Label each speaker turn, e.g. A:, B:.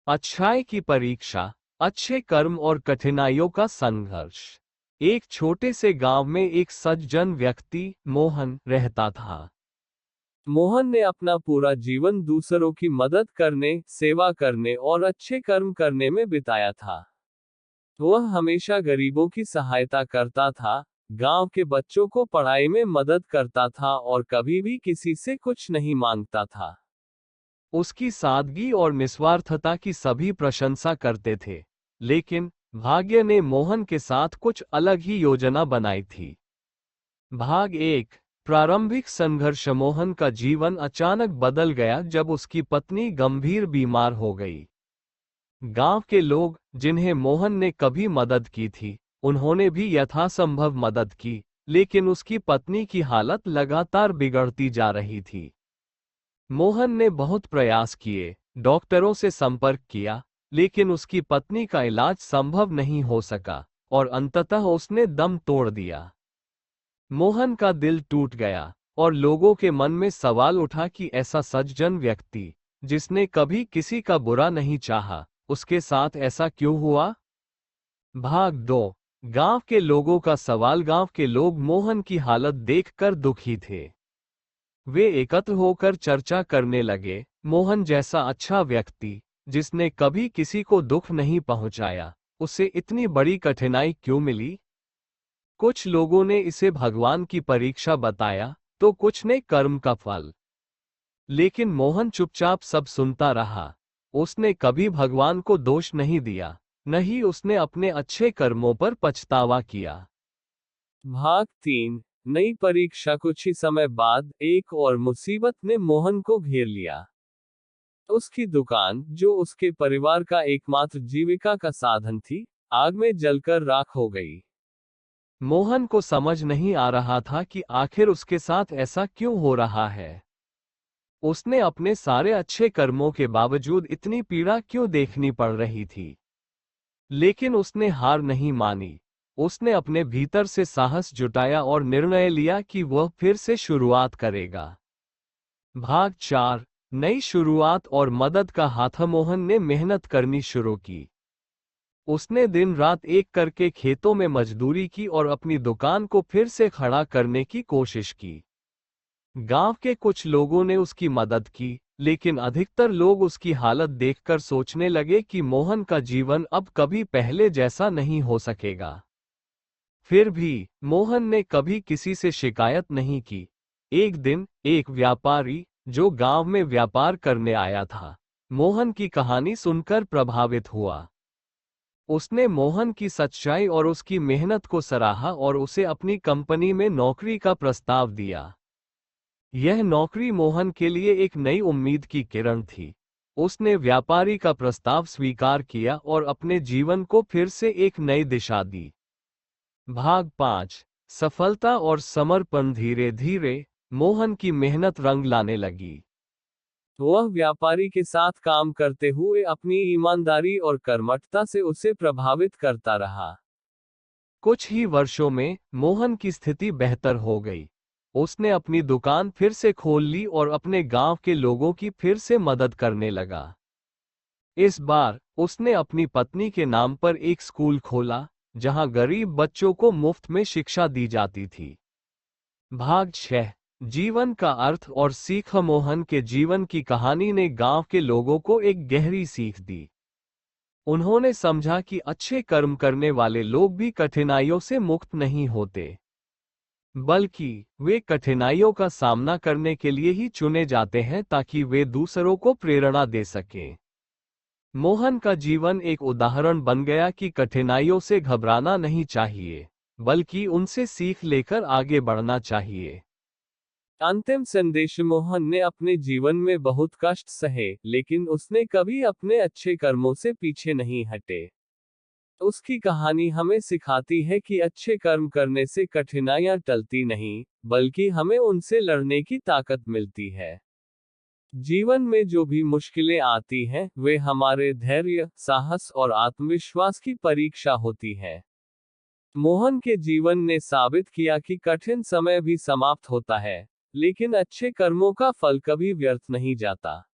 A: अच्छाई की परीक्षा, अच्छे कर्म और कठिनाइयों का संघर्ष। एक छोटे से गांव में एक सज्जन व्यक्ति मोहन रहता था। मोहन ने अपना पूरा जीवन दूसरों की मदद करने, सेवा करने और अच्छे कर्म करने में बिताया था। वह हमेशा गरीबों की सहायता करता था, गांव के बच्चों को पढ़ाई में मदद करता था और कभी भी किसी से कुछ नहीं मांगता था। उसकी सादगी और निस्वार्थता की सभी प्रशंसा करते थे। लेकिन भाग्य ने मोहन के साथ कुछ अलग ही योजना बनाई थी। भाग 1। प्रारंभिक संघर्ष। मोहन का जीवन अचानक बदल गया जब उसकी पत्नी गंभीर बीमार हो गई। गांव के लोग, जिन्हें मोहन ने कभी मदद की थी, उन्होंने भी यथासंभव मदद की, लेकिन उसकी पत्नी की हालत लगातार बिगड़ती जा रही थी। मोहन ने बहुत प्रयास किए, डॉक्टरों से संपर्क किया, लेकिन उसकी पत्नी का इलाज संभव नहीं हो सका और अंततः उसने दम तोड़ दिया। मोहन का दिल टूट गया और लोगों के मन में सवाल उठा कि ऐसा सज्जन व्यक्ति, जिसने कभी किसी का बुरा नहीं चाहा, उसके साथ ऐसा क्यों हुआ। भाग 2। गांव के लोगों का सवाल। गांव के लोग मोहन की हालत देखकर दुखी थे। वे एकत्र होकर चर्चा करने लगे, मोहन जैसा अच्छा व्यक्ति, जिसने कभी किसी को दुख नहीं पहुंचाया, उसे इतनी बड़ी कठिनाई क्यों मिली। कुछ लोगों ने इसे भगवान की परीक्षा बताया, तो कुछ ने कर्म का फल। लेकिन मोहन चुपचाप सब सुनता रहा। उसने कभी भगवान को दोष नहीं दिया, न ही उसने अपने अच्छे कर्मों पर पछतावा किया। भाग 3। नई परीक्षा। कुछ ही समय बाद एक और मुसीबत ने मोहन को घेर लिया। उसकी दुकान, जो उसके परिवार का एकमात्र जीविका का साधन थी, आग में जलकर राख हो गई। मोहन को समझ नहीं आ रहा था कि आखिर उसके साथ ऐसा क्यों हो रहा है। उसने अपने सारे अच्छे कर्मों के बावजूद इतनी पीड़ा क्यों देखनी पड़ रही थी। लेकिन उसने हार नहीं मानी। उसने अपने भीतर से साहस जुटाया और निर्णय लिया कि वह फिर से शुरुआत करेगा। भाग 4। नई शुरुआत और मदद का हाथ। मोहन ने मेहनत करनी शुरू की। उसने दिन रात एक करके खेतों में मजदूरी की और अपनी दुकान को फिर से खड़ा करने की कोशिश की। गांव के कुछ लोगों ने उसकी मदद की, लेकिन अधिकतर लोग उसकी हालत देखकर सोचने लगे कि मोहन का जीवन अब कभी पहले जैसा नहीं हो सकेगा। फिर भी मोहन ने कभी किसी से शिकायत नहीं की। एक दिन एक व्यापारी, जो गांव में व्यापार करने आया था, मोहन की कहानी सुनकर प्रभावित हुआ। उसने मोहन की सच्चाई और उसकी मेहनत को सराहा और उसे अपनी कंपनी में नौकरी का प्रस्ताव दिया। यह नौकरी मोहन के लिए एक नई उम्मीद की किरण थी। उसने व्यापारी का प्रस्ताव स्वीकार किया और अपने जीवन को फिर से एक नई दिशा दी। भाग 5। सफलता और समर्पण। धीरे धीरे मोहन की मेहनत रंग लाने लगी। वह व्यापारी के साथ काम करते हुए अपनी ईमानदारी और कर्मठता से उसे प्रभावित करता रहा। कुछ ही वर्षों में मोहन की स्थिति बेहतर हो गई। उसने अपनी दुकान फिर से खोल ली और अपने गांव के लोगों की फिर से मदद करने लगा। इस बार उसने अपनी पत्नी के नाम पर एक स्कूल खोला, जहां गरीब बच्चों को मुफ्त में शिक्षा दी जाती थी। भाग 6। जीवन का अर्थ और सीख। मोहन के जीवन की कहानी ने गांव के लोगों को एक गहरी सीख दी। उन्होंने समझा कि अच्छे कर्म करने वाले लोग भी कठिनाइयों से मुक्त नहीं होते, बल्कि वे कठिनाइयों का सामना करने के लिए ही चुने जाते हैं ताकि वे दूसरों को प्रेरणा दे सकें। मोहन का जीवन एक उदाहरण बन गया कि कठिनाइयों से घबराना नहीं चाहिए, बल्कि उनसे सीख लेकर आगे बढ़ना चाहिए। अंतिम संदेश। मोहन ने अपने जीवन में बहुत कष्ट सहे, लेकिन उसने कभी अपने अच्छे कर्मों से पीछे नहीं हटे। उसकी कहानी हमें सिखाती है कि अच्छे कर्म करने से कठिनाइयां टलती नहीं, बल्कि हमें उनसे लड़ने की ताकत मिलती है। जीवन में जो भी मुश्किलें आती हैं, वे हमारे धैर्य, साहस और आत्मविश्वास की परीक्षा होती है। मोहन के जीवन ने साबित किया कि कठिन समय भी समाप्त होता है, लेकिन अच्छे कर्मों का फल कभी व्यर्थ नहीं जाता।